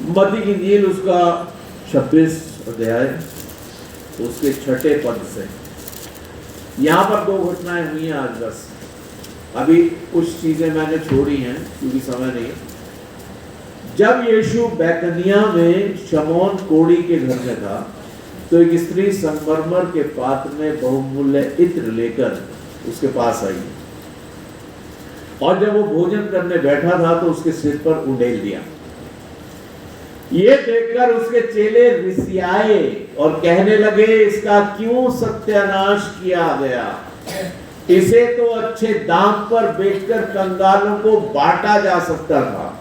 मत्ती की इंजील उसका 26 अध्याय उसके 6 पद से। यहाँ पर 2 घटनाएं हुई हैं आज बस। अभी कुछ चीजें मैंने छोड़ी हैं क्योंकि समय नहीं। जब यीशु बैतनिया में शमौन कोढ़ी के घर में था तो एक स्त्री संगमरमर के पात्र में बहुमूल्य इत्र लेकर उसके पास आई, और जब वो भोजन करने बैठा था तो उसके सिर पर उंडेल दिया। ये देखकर उसके चेले रिसियाए और कहने लगे, इसका क्यों सत्यानाश किया गया? इसे तो अच्छे दाम पर बेचकर कंगालों को बांटा जा सकता था।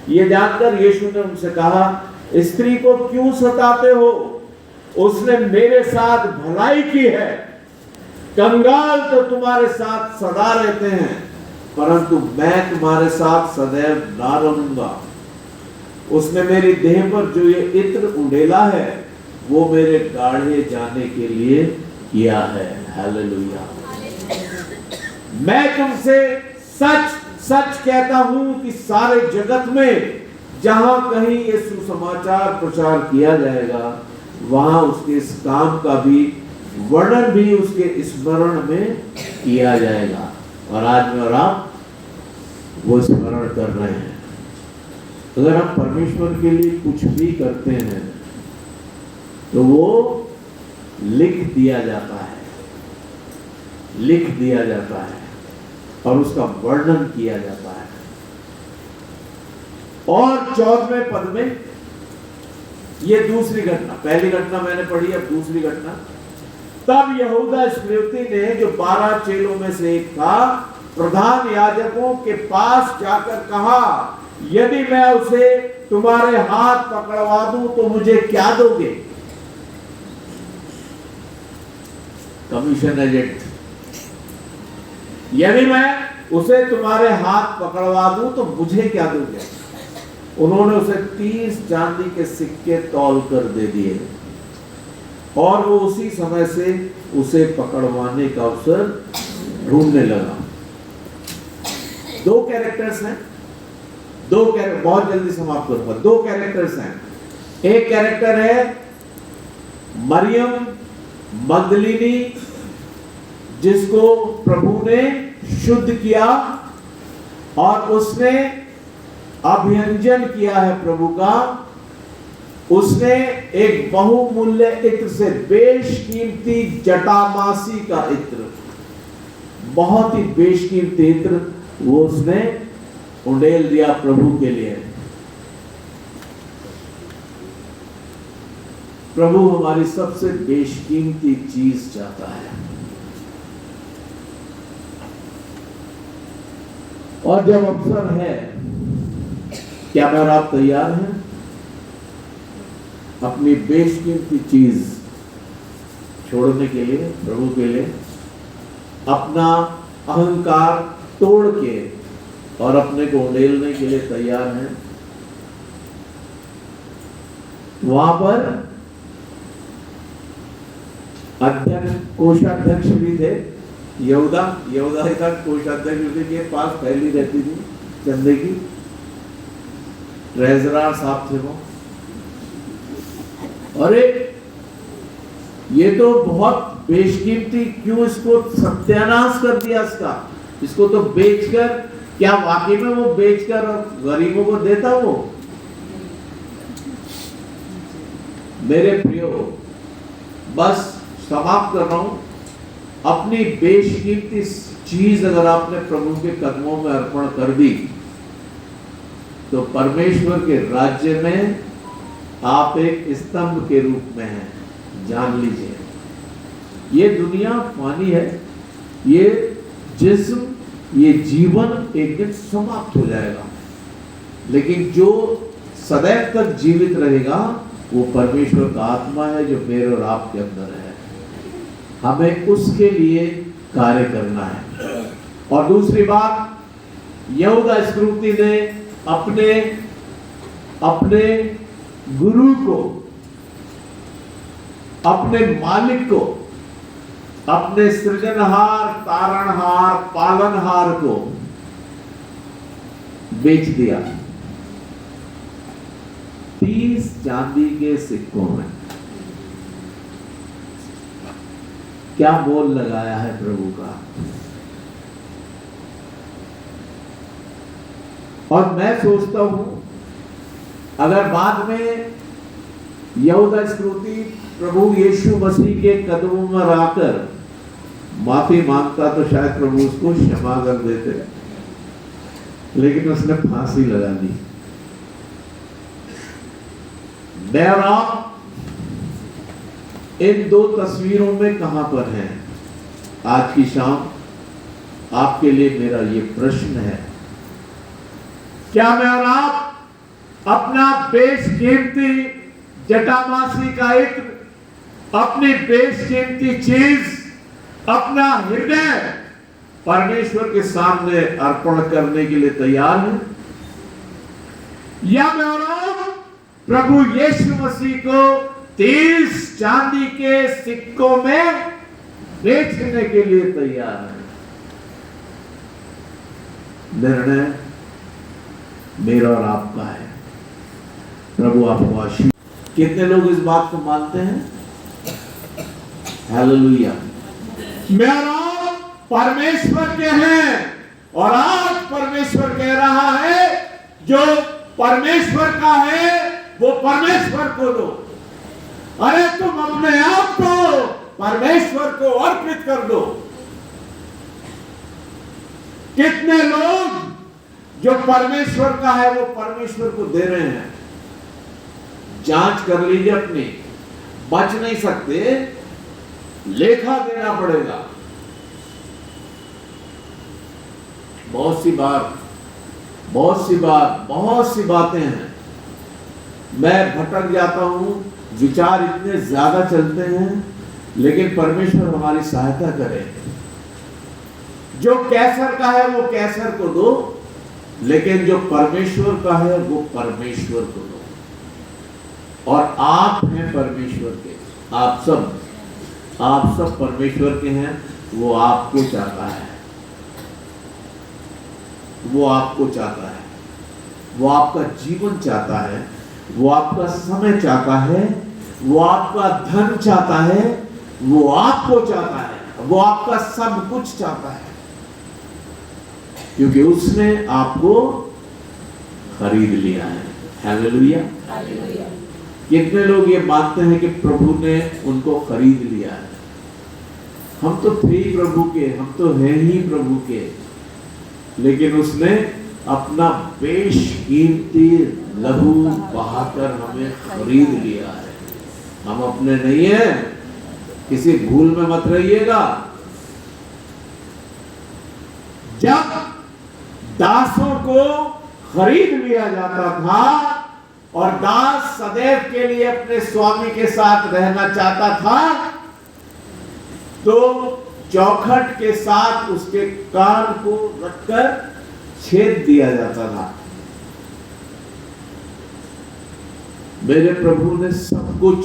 ये जानकर यीशु ने उनसे कहा, स्त्री को क्यों सताते हो? उसने मेरे साथ भलाई की है। कंगाल तो तुम्हारे साथ सदा रहते हैं, परंतु मैं तुम्हारे साथ सदैव ना रहूंगा। उसने मेरी देह पर जो ये इत्र उंडेला है वो मेरे गाढ़े जाने के लिए किया है। हालेलुया। मैं तुमसे सच सच कहता हूं कि सारे जगत में जहां कहीं ये सुसमाचार प्रचार किया जाएगा, वहां उसके इस काम का भी वर्णन भी उसके स्मरण में किया जाएगा। और आज में और आप वो स्मरण कर रहे हैं। अगर हम परमेश्वर के लिए कुछ भी करते हैं तो वो लिख दिया जाता है, लिख दिया जाता है और उसका वर्णन किया जाता है। और 14वें पद में ये दूसरी घटना, पहली घटना मैंने पढ़ी, अब दूसरी घटना। तब यहूदा इस्करियोती ने, जो 12 चेलों में से एक था, प्रधान याजकों के पास जाकर कहा, यदि मैं उसे तुम्हारे हाथ पकड़वा दूं तो मुझे क्या दोगे? Commission agent. यदि मैं उसे तुम्हारे हाथ पकड़वा दूं तो मुझे क्या दोगे? उन्होंने उसे 30 चांदी के सिक्के तौल कर दे दिए और वो उसी समय से उसे पकड़वाने का अवसर ढूंढने लगा। 2 कैरेक्टर्स हैं, बहुत जल्दी समाप्त करूंगा। 2 कैरेक्टर्स हैं। एक कैरेक्टर है मरियम मगदलिनी, जिसको प्रभु ने शुद्ध किया और उसने अभियंजन किया है प्रभु का। उसने एक बहुमूल्य इत्र से, बेशकीमती जटामासी का इत्र, बहुत ही बेशकीमती इत्र, वो उसने उंडेल दिया प्रभु के लिए। प्रभु हमारी सबसे बेशकीमती चीज चाहता है। और जब अवसर है, क्या मैं आप तैयार हैं अपनी बेशकीमती चीज छोड़ने के लिए, प्रभु के लिए? अपना अहंकार तोड़ के और अपने को उंडेलने के लिए तैयार हैं? वहां पर अध्यक्ष, कोषाध्यक्ष भी थे। यहूदा ही था कोषाध्यक्ष के पास पहली रहती थी चंदे की। ट्रेजरर साहब थे वो। अरे ये तो बहुत बेशकीमती, क्यों इसको सत्यानाश कर दिया? इसको तो बेचकर, क्या वाकई में वो बेचकर और गरीबों को देता? वो मेरे प्रियो, बस समाप्त कर रहा हूं। अपनी बेशकीमती चीज अगर आपने प्रभु के कदमों में अर्पण कर दी तो परमेश्वर के राज्य में आप एक स्तंभ के रूप में हैं। जान लीजिए, ये दुनिया फानी है, ये जिस्म, ये जीवन एक दिन समाप्त हो जाएगा, लेकिन जो सदैव तक जीवित रहेगा वो परमेश्वर का आत्मा है जो मेरे और आपके अंदर है। हमें उसके लिए कार्य करना है। और दूसरी बात, यहूदा इस्करियोती ने अपने गुरु को, अपने मालिक को, अपने सृजनहार, तारणहार, पालनहार को बेच दिया। 30 चांदी के सिक्कों में। क्या मोल लगाया है प्रभु का। और मैं सोचता हूं अगर बाद में यहूदा इस्करियोती प्रभु यीशु मसीह के कदमों में आकर माफी मांगता तो शायद प्रभु उसको क्षमा कर देते, लेकिन उसने फांसी लगा दी। मैं और आप इन दो तस्वीरों में कहां पर हैं? आज की शाम आपके लिए मेरा ये प्रश्न है, क्या मैं और आप अपना बेशकीमती जटामासी का इत्र, अपनी बेशकीमती चीज, अपना हृदय परमेश्वर के सामने अर्पण करने के लिए तैयार हैं? या मैं और आप प्रभु यीशु मसीह को 30 चांदी के सिक्कों में बेचने के लिए तैयार है? निर्णय मेरा और आपका है। प्रभु आपको आशीष। कितने लोग इस बात को मानते हैं? हालेलुया। मैं और आप परमेश्वर के हैं, और आज परमेश्वर कह रहा है जो परमेश्वर का है वो परमेश्वर को दो। अरे तुम अपने आप को परमेश्वर को अर्पित कर दो। कितने लोग जो परमेश्वर का है वो परमेश्वर को दे रहे हैं? जांच कर लीजिए अपनी, बच नहीं सकते, लेखा देना पड़ेगा। बहुत सी बातें हैं, मैं भटक जाता हूं, विचार इतने ज्यादा चलते हैं, लेकिन परमेश्वर हमारी सहायता करे। जो कैसर का है वो कैसर को दो, लेकिन जो परमेश्वर का है वो परमेश्वर को दो। और आप हैं परमेश्वर के, आप सब परमेश्वर के हैं। वो आपको चाहता है, वो आपको चाहता है, वो आपका जीवन चाहता है, वो आपका समय चाहता है, वो आपका धन चाहता है, वो आपको चाहता है, वो आपका सब कुछ चाहता है, क्योंकि उसने आपको खरीद लिया है। हालेलुया। कितने लोग ये मानते हैं कि प्रभु ने उनको खरीद लिया है? हम तो थे ही प्रभु के, हम तो हैं ही प्रभु के, लेकिन उसने अपना बेशकीमती लहू बहाकर हमें खरीद लिया है। हम अपने नहीं हैं, किसी भूल में मत रहिएगा। जब दासों को खरीद लिया जाता था और दास सदैव के लिए अपने स्वामी के साथ रहना चाहता था, तो चौखट के साथ उसके कान को रखकर छेद दिया जाता था। मेरे प्रभु ने सब कुछ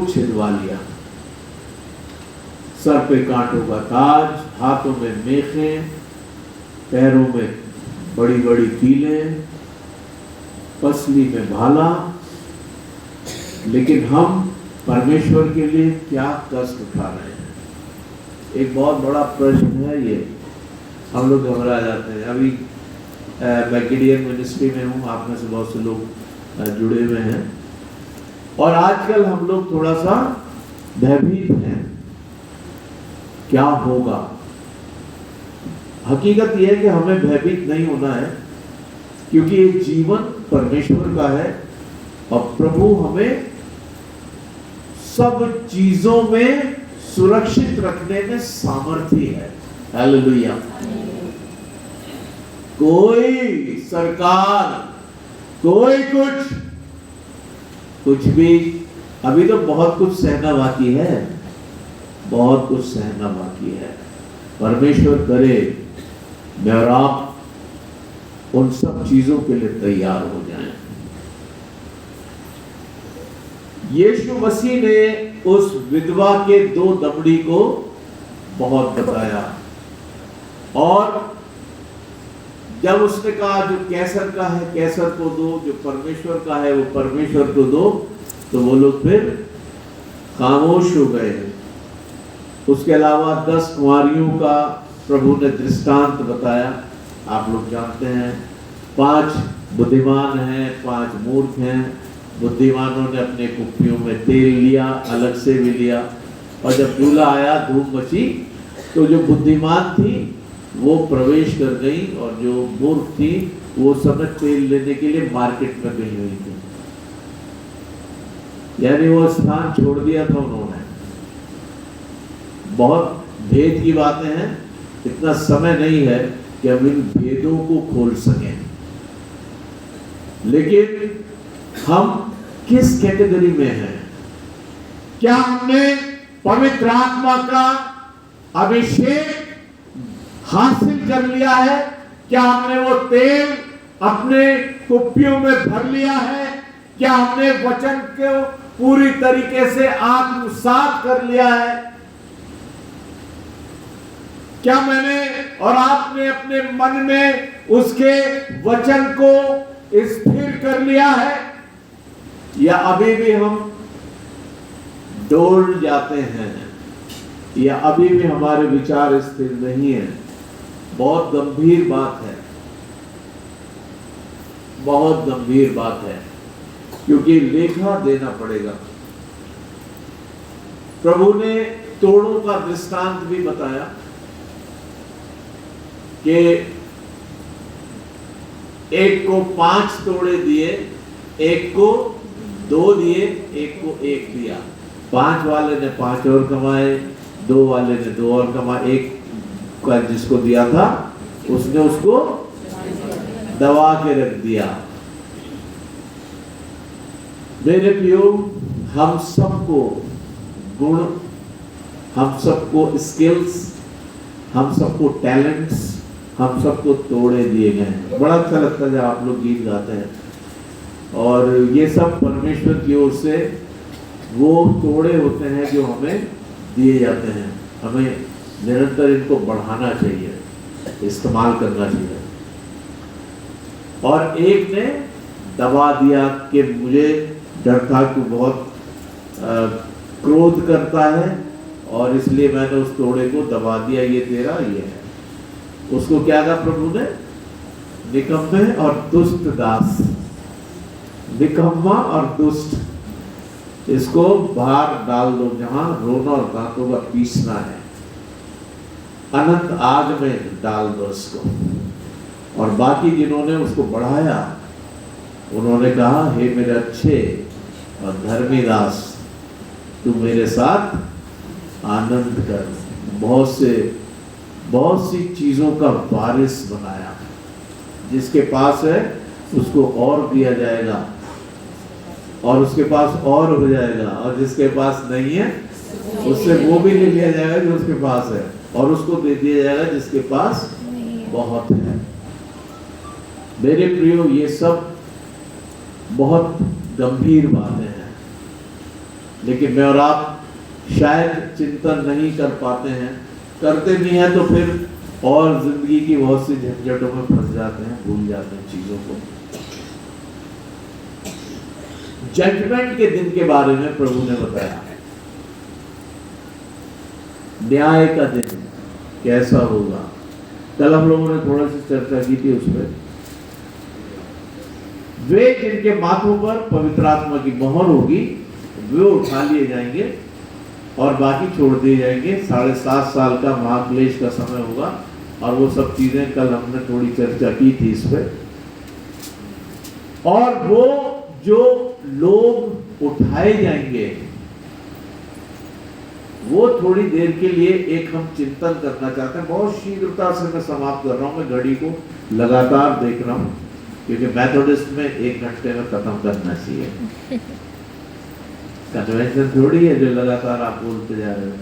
छिदवा लिया। सर पे कांटों का ताज, हाथों में मेखें, पैरों में बड़ी बड़ी कीलें, पसली में भाला। लेकिन हम परमेश्वर के लिए क्या कष्ट उठा रहे हैं? एक बहुत बड़ा प्रश्न है ये। हम लोग घबरा जाते हैं। अभी मैं गिडियन मिनिस्ट्री में हूँ, आप में से बहुत से लोग जुड़े हुए हैं, और आजकल हम लोग थोड़ा सा भयभीत हैं। क्या होगा? हकीकत यह है कि हमें भयभीत नहीं होना है, क्योंकि ये जीवन परमेश्वर का है और प्रभु हमें सब चीजों में सुरक्षित रखने में सामर्थ्य है। हालेलुया। कोई सरकार, कोई कुछ भी, अभी तो बहुत कुछ सहना बाकी है, बहुत कुछ सहना बाकी है। परमेश्वर करे मैं और आप उन सब चीजों के लिए तैयार हो जाएं। यीशु मसीह ने उस विधवा के 2 दमड़ी को बहुत बताया, और जब उसने कहा जो कैसर का है कैसर को दो, जो परमेश्वर का है वो परमेश्वर को दो, तो वो लोग फिर खामोश हो गए। उसके अलावा 10 कुंवारियों का प्रभु ने दृष्टांत बताया, आप लोग जानते हैं। 5 बुद्धिमान हैं, 5 मूर्ख हैं। बुद्धिमानों ने अपने कुप्पियों में तेल लिया, अलग से भी लिया, और जब दूल्हा आया धूम मची, तो जो बुद्धिमान थी वो प्रवेश कर गई और जो मूर्ख थी वो समय तेल लेने के लिए मार्केट में गई हुई थी। यानी वो स्थान छोड़ दिया था उन्होंने। बहुत भेद की बातें हैं, इतना समय नहीं है कि हम इन भेदों को खोल सकें, लेकिन हम किस कैटेगरी में हैं? क्या हमने पवित्र आत्मा का अभिषेक हासिल कर लिया है? क्या हमने वो तेल अपने कुप्पियों में भर लिया है? क्या हमने वचन को पूरी तरीके से आत्मसात कर लिया है? क्या मैंने और आपने अपने मन में उसके वचन को स्थिर कर लिया है, या अभी भी हम डोल जाते हैं, या अभी भी हमारे विचार स्थिर नहीं है? बहुत गंभीर बात है, बहुत गंभीर बात है, क्योंकि लेखा देना पड़ेगा। प्रभु ने तोड़ों का दृष्टांत भी बताया कि एक को 5 तोड़े दिए, एक को 2 दिए, एक को 1 दिया। 5 वाले ने 5 और कमाए, 2 वाले ने 2 और कमाए। एक का जिसको दिया था उसने उसको दबा के रख दिया। मेरे प्रियो, हम सबको गुण, हम सबको स्किल्स, हम सबको टैलेंट्स, हम सबको तोड़े दिए गए हैं। बड़ा अच्छा लगता है जब आप लोग गीत गाते हैं, और ये सब परमेश्वर की ओर से वो तोड़े होते हैं जो हमें दिए जाते हैं। हमें निरंतर इनको बढ़ाना चाहिए, इस्तेमाल करना चाहिए। और एक ने दबा दिया कि मुझे डर था कि बहुत क्रोध करता है, और इसलिए मैंने उस तोड़े को दबा दिया, ये तेरा ये है। उसको क्या कहा प्रभु ने? निकम्मे और दुष्ट दास। निकम्मा और दुष्ट, इसको बाहर डाल दो, जहां रोना और दांतों का पीसना है। अनंत आग में डाल दो इसको। और बाकी जिन्होंने उसको बढ़ाया, उन्होंने कहा, हे मेरे अच्छे और धर्मी दास, तू मेरे साथ आनंद कर। बहुत सी चीजों का वारिस बनाया। जिसके पास है उसको और दिया जाएगा, और उसके पास और हो जाएगा, और जिसके पास नहीं है उससे वो भी ले लिया जाएगा जो उसके पास है, और उसको दे दिया जाएगा जिसके पास बहुत है। मेरे प्रियो, ये सब बहुत गंभीर बातें हैं, लेकिन मैं और आप शायद चिंतन नहीं कर पाते हैं। करते भी हैं तो फिर और जिंदगी की बहुत सी झंझटों में फंस जाते हैं, भूल जाते हैं चीजों को। जजमेंट के दिन के बारे में प्रभु ने बताया, न्याय का दिन कैसा होगा। कल हम लोगों ने थोड़ा सी चर्चा की थी उस पर। वे जिनके माथों पर पवित्र आत्मा की मोहर होगी, वे उठा लिए जाएंगे और बाकी छोड़ दिए जाएंगे। 7.5 साल का महाक्लेश का समय होगा, और वो सब चीजें कल हमने थोड़ी चर्चा की थी इस पे। और वो जो लोग उठाए जाएंगे, वो थोड़ी देर के लिए एक हम चिंतन करना चाहते हैं। बहुत शीघ्रता से मैं समाप्त कर रहा हूं, मैं घड़ी को लगातार देख रहा हूं, क्योंकि मेथोडिस्ट में 1 घंटे में खत्म करना चाहिए। कन्वेंशन थोड़ी है जो लगातार आप बोलते जा रहे हो।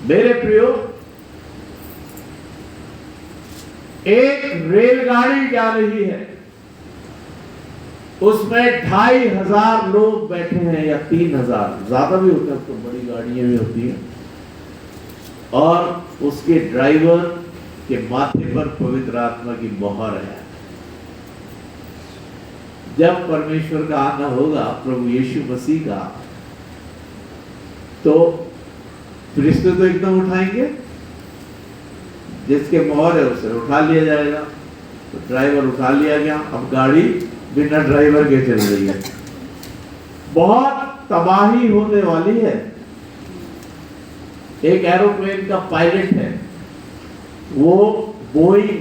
मेरे प्रियो, एक रेलगाड़ी जा रही है, उसमें 2500 लोग बैठे हैं, या 3000, ज्यादा भी होते हैं तो बड़ी गाड़ियां भी होती हैं। और उसके ड्राइवर कि माथे पर पवित्र आत्मा की मोहर है। जब परमेश्वर का आना होगा, प्रभु यीशु मसीह का, तो फरिश्ते तो एकदम उठाएंगे, जिसके मोहर है उसे उठा लिया जाएगा। तो ड्राइवर उठा लिया गया, अब गाड़ी बिना ड्राइवर के चल रही है। बहुत तबाही होने वाली है। एक एरोप्लेन का पायलट है, वो बोइंग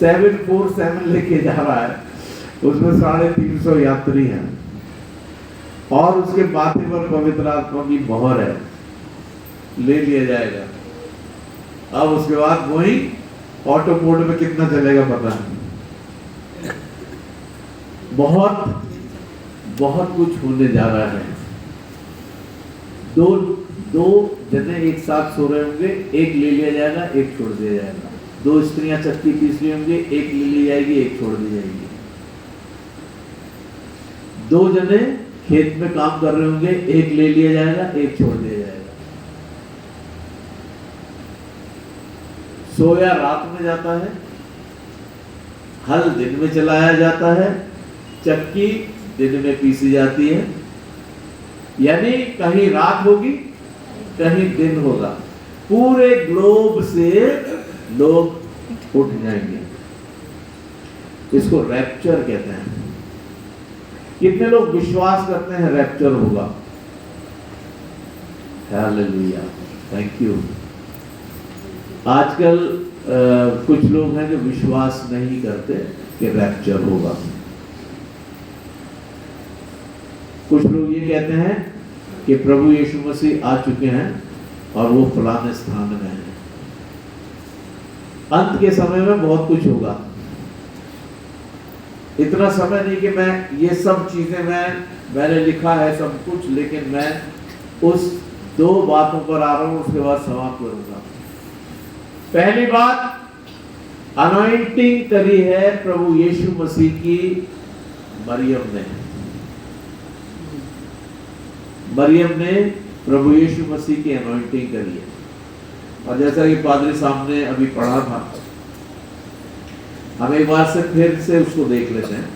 747 लेके जा रहा है, उसमें 350 यात्री हैं और उसके माथे पर पवित्र आत्मा की मोहर है, ले लिया जाएगा। अब उसके बाद बोइंग ऑटोपोर्ट में कितना चलेगा पता नहीं। बहुत बहुत कुछ होने जा रहा है। दो जने एक साथ सो रहे होंगे, एक ले लिया जाएगा, एक छोड़ दिया जाएगा। दो स्त्रियां चक्की पीस रही होंगी, एक ले ली जाएगी, एक छोड़ दी जाएगी। दो जने खेत में काम कर रहे होंगे, एक ले लिया जाएगा, एक छोड़ दिया जाएगा। सोया रात में जाता है, हल दिन में चलाया जाता है, चक्की दिन में पीसी जाती है। यानी कहीं रात होगी, कहीं दिन होगा। पूरे ग्लोब से लोग उठ जाएंगे। इसको रैप्चर कहते हैं। कितने लोग विश्वास करते हैं रैप्चर होगा? Hallelujah, thank you. आजकल कुछ लोग हैं जो विश्वास नहीं करते कि रैप्चर होगा। कुछ लोग ये कहते हैं कि प्रभु यीशु मसीह आ चुके हैं और वो फलाने स्थान में हैं। अंत के समय में बहुत कुछ होगा। इतना समय नहीं कि मैं ये सब चीजें मैंने लिखा है सब कुछ, लेकिन मैं उस 2 बातों पर आ रहा हूं, उसके बाद समाप्त करूंगा। पहली बात, अनॉइंटिंग करी है प्रभु यीशु मसीह की मरियम ने प्रभु यीशु मसीह की अनॉइंटिंग करी है। और जैसा कि पादरी साहब ने अभी पढ़ा था, हम एक बार से फिर से उसको देख लेते हैं।